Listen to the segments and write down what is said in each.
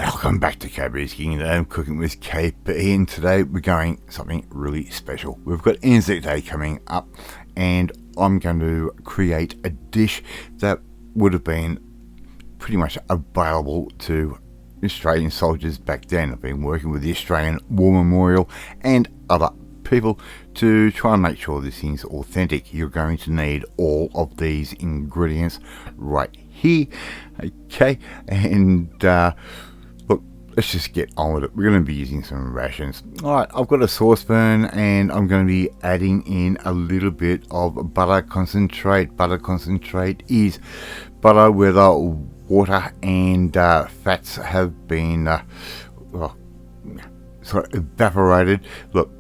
Welcome back to KPsKINGDOM, cooking with KP, and today we're going something really special. We've got Anzac Day coming up, and I'm going to create a dish that would have been pretty much available to Australian soldiers back then. I've been working with the Australian War Memorial and other people to try and make sure this thing's authentic. You're going to need all of these ingredients right here, okay? And look, let's just get on with it. We're going to be using some rations. Alright, I've got a saucepan and I'm going to be adding in a little bit of butter concentrate. Butter concentrate is butter where the water and fats have been sort of evaporated. Look,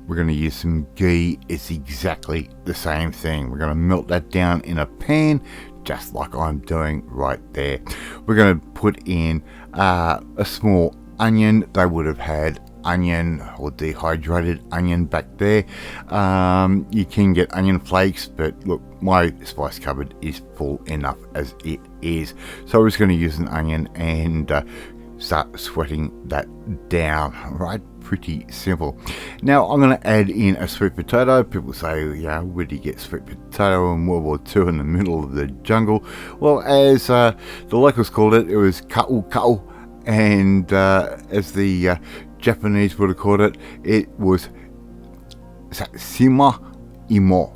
we're going to use some ghee. It's exactly the same thing. We're going to melt that down in a pan, just like I'm doing right there. We're going to put in a small onion. They would have had onion or dehydrated onion back there. You can get onion flakes, but look, my spice cupboard is full enough as it is. So we're just going to use an onion and start sweating that down, right? Pretty simple. Now I'm going to add in a sweet potato. People say, yeah, where do you get sweet potato in World War II in the middle of the jungle? Well, as the locals called it, it was ka'u, and as the Japanese would have called it, it was sima imo,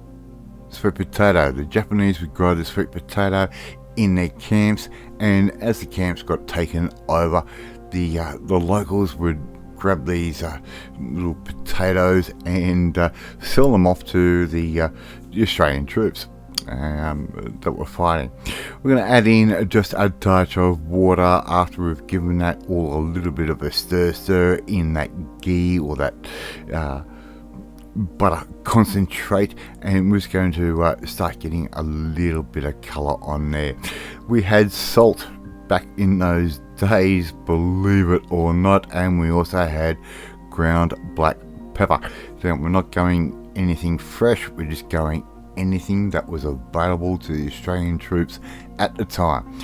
sweet potato. The Japanese would grow the sweet potato in their camps, and as the camps got taken over, the locals would grab these little potatoes and sell them off to the Australian troops that were fighting. We're going to add in just a touch of water after we've given that all a little bit of a stir in that ghee or that butter concentrate, and we're just going to start getting a little bit of colour on there. We had salt back in those days, believe it or not, and we also had ground black pepper. So we're not going anything fresh, we're just going anything that was available to the Australian troops at the time.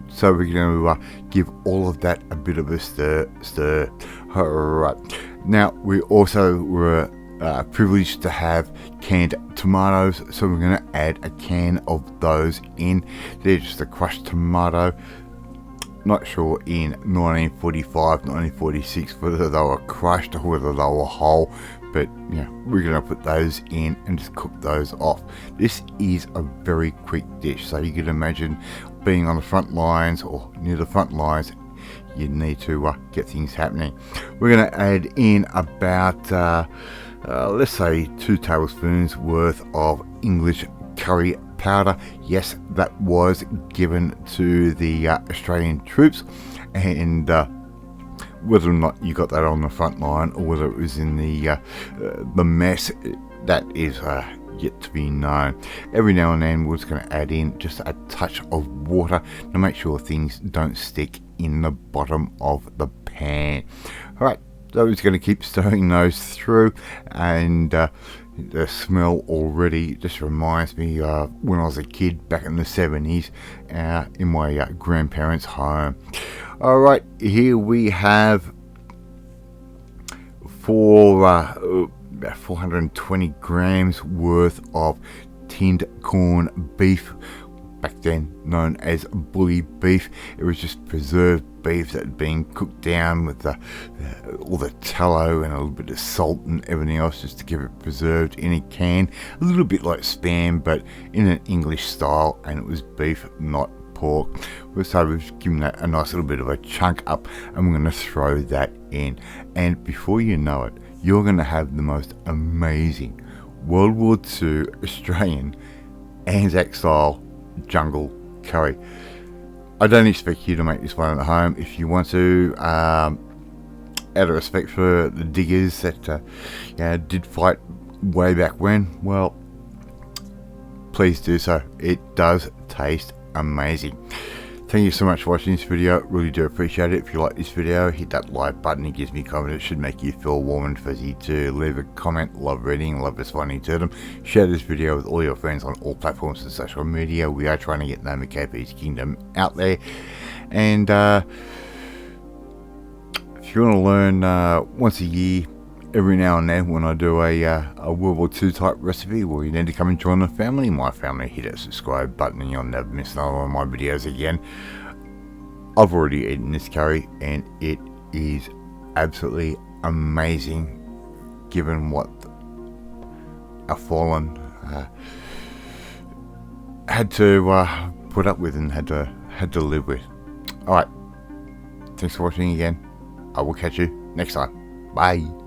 So we're going to give all of that a bit of a stir. Alright, now we also were privileged to have canned tomatoes, so we're going to add a can of those in. They're just a crushed tomato. Not sure in 1945, 1946 whether they were crushed or whether they were whole, but yeah, we're going to put those in and just cook those off. This is a very quick dish, so you can imagine being on the front lines or near the front lines, you need to get things happening. We're going to add in about let's say 2 tablespoons worth of English curry powder. Yes, that was given to the Australian troops, and whether or not you got that on the front line or whether it was in the mess, that is yet to be known. Every now and then we're just going to add in just a touch of water to make sure things don't stick in the bottom of the pan. Alright, so we're just going to keep stirring those through, and the smell already just reminds me when I was a kid back in the 70s in my grandparents' home. Alright, here we have about 420 grams worth of tinned corned beef, back then known as bully beef. It was just preserved beef that had been cooked down with all the tallow and a little bit of salt and everything else just to keep it preserved in a can, a little bit like spam but in an English style, and it was beef, not pork. So we've given that a nice little bit of a chunk up, and we're going to throw that in, and before you know it, you're going to have the most amazing World War II Australian Anzac style jungle curry. I don't expect you to make this one at home. If you want to, out of respect for the diggers that did fight way back when, well, please do so. It does taste amazing. Thank you so much for watching this video. Really do appreciate it. If you like this video, hit that like button. It gives me confidence. It should make you feel warm and fuzzy too. Leave a comment. Love reading, love responding to them. Share this video with all your friends on all platforms and social media. We are trying to get the name of KPsKINGDOM out there. And If you want to learn once a year, every now and then, when I do a World War II type recipe, well, you need to come and join the family. My family, hit that subscribe button and you'll never miss another one of my videos again. I've already eaten this curry and it is absolutely amazing, given what a fallen had to put up with and had to live with. Alright, thanks for watching again. I will catch you next time. Bye.